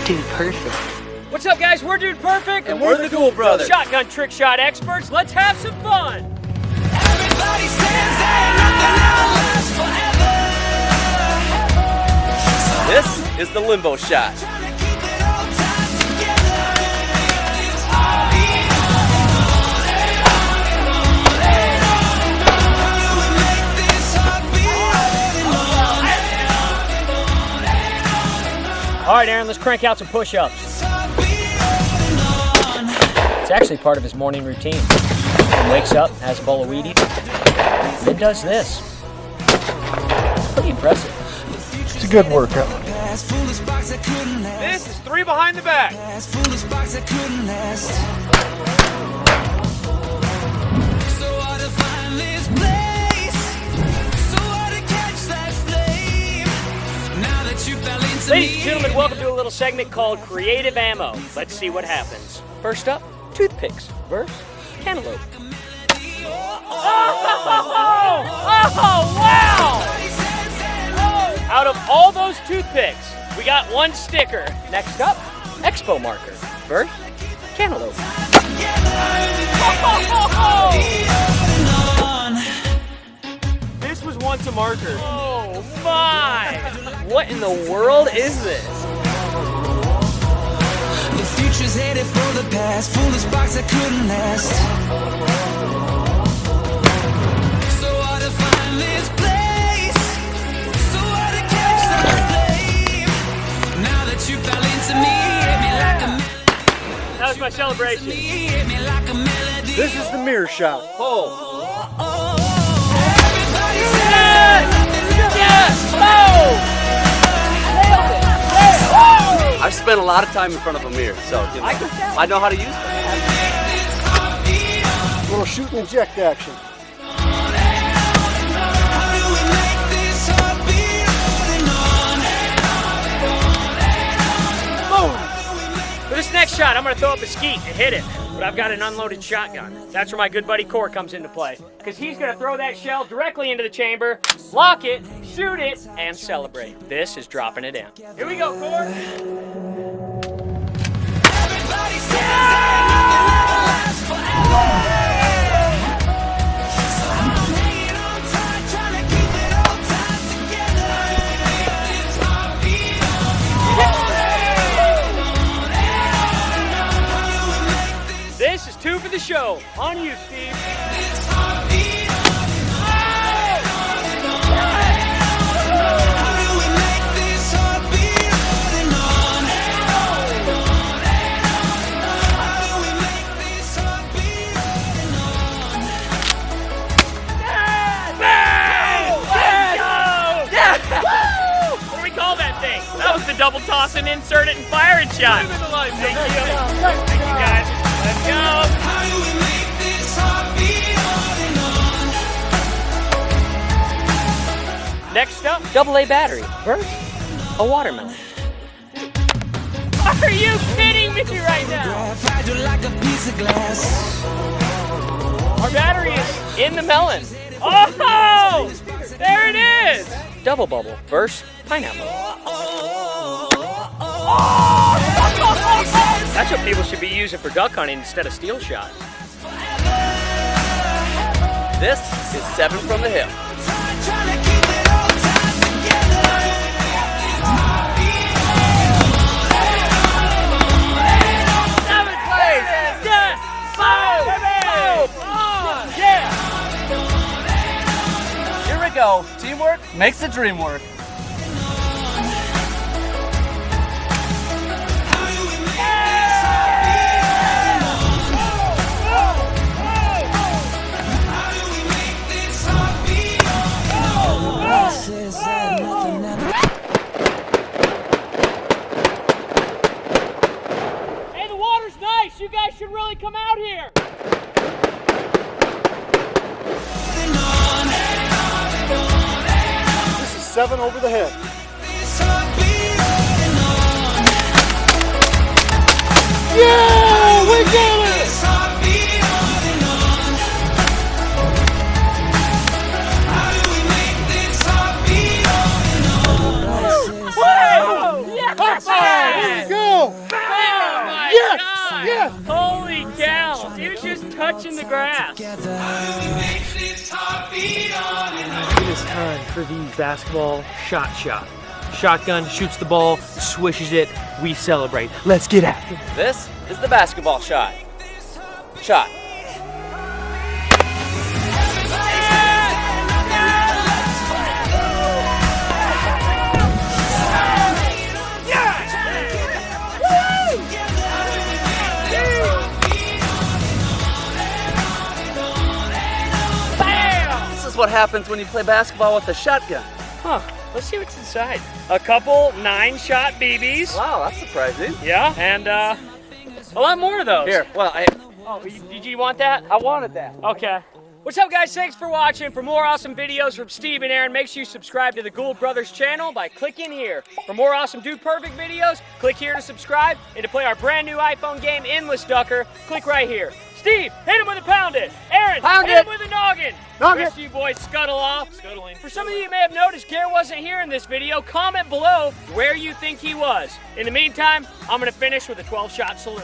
Dude Perfect. What's up, guys? We're Dude Perfect. And we're the Dual Brothers. Shotgun trick shot experts. Let's have some fun. Everybody says that nothing ever lasts forever. This is the limbo shot. Trying to keep it all tied together. It's hard being How do we make this heart beat? All right, Aaron, let's crank out some push-ups. It's hard being It's actually part of his morning routine. He wakes up, has a bowl of Wheaties, and then does this. Pretty impressive. It's a good workout. foolish box that couldn't last. This is 3 behind the back. Foolish box that couldn't last. So hard to find this place. So hard to catch that flame. Now that you fell into Ladies me. and gentlemen, welcome to a little segment called Creative Ammo. Let's see what happens. First up, toothpicks versus cantaloupe. Oh, wow! Out of all those toothpicks, we got one sticker. Next up, Expo marker versus cantaloupe. This was once a marker. Oh my! What in the world is this? The future's headed for the past. Foolish box that couldn't last. So hard to find this place. So hard to catch that flame. Now that you fell into me, hit me like a That was my celebration. hit me like a melody. This is the mirror shot. Oh. Everybody says Yes! Yes! Oh! I've spent a lot of time in front of a mirror, so you know, I can tell. I know how to use it. A little shoot and eject action. For this next shot, I'm going to throw up a skeet and hit it, but I've got an unloaded shotgun. That's where my good buddy Core comes into play, because he's going to throw that shell directly into the chamber, lock it, shoot it, and celebrate. This is dropping it in. Here we go, Core. Everybody says that nothing ever lasts forever. So I'm hanging on tight, trying to keep it all tied together. It's hard being This is 2 for the show. On you, Steve. It's hard being How do we make this heart beat on? How do we make this heart beat What do we call that thing? That was the double toss and insert it and fire it shot. Thank you. Thank you, guys. Let's go. How do we make this heart beat on? Next up, AA battery versus a watermelon. Are you kidding me right now? Fragile like a piece of glass. Our battery is in the melon. Oh! There it is! Double bubble versus pineapple. That's what people should be using for duck hunting instead of steel shot. This is 7 from the hip. Trying to keep it all tied together. Seventh place! Yes! Boom! On! Yeah! Here we go. Teamwork makes the dream work. Hey, the water's nice. You guys should really come out here. This is 7 over the head. Yeah, we got it! Woo! Yes! There you go! Holy cow! He was just touching the grass. It is time for the basketball shot. Shotgun shoots the ball, swishes it, we celebrate. Let's get after it. This is the basketball shot. Shot. This is what happens when you play basketball with a shotgun. Huh. Let's see what's inside. A couple 9-shot BBs. Wow, that's surprising. Yeah, and a lot more of those. Here, well, Oh, did you want that? I wanted that. Okay. What's up, guys? Thanks for watching. For more awesome videos from Steve and Aaron, make sure you subscribe to the Gould Brothers channel by clicking here. For more awesome Dude Perfect videos, click here to subscribe. And to play our brand new iPhone game, Endless Ducker, click right here. Steve, hit him with a pound it. Aaron, Pound hit it. him with a noggin. Noggin. Rest of you boys scuttle off. Scuttling. For some of you may have noticed Garrett wasn't here in this video. Comment below where you think he was. In the meantime, I'm going to finish with a 12-shot salute.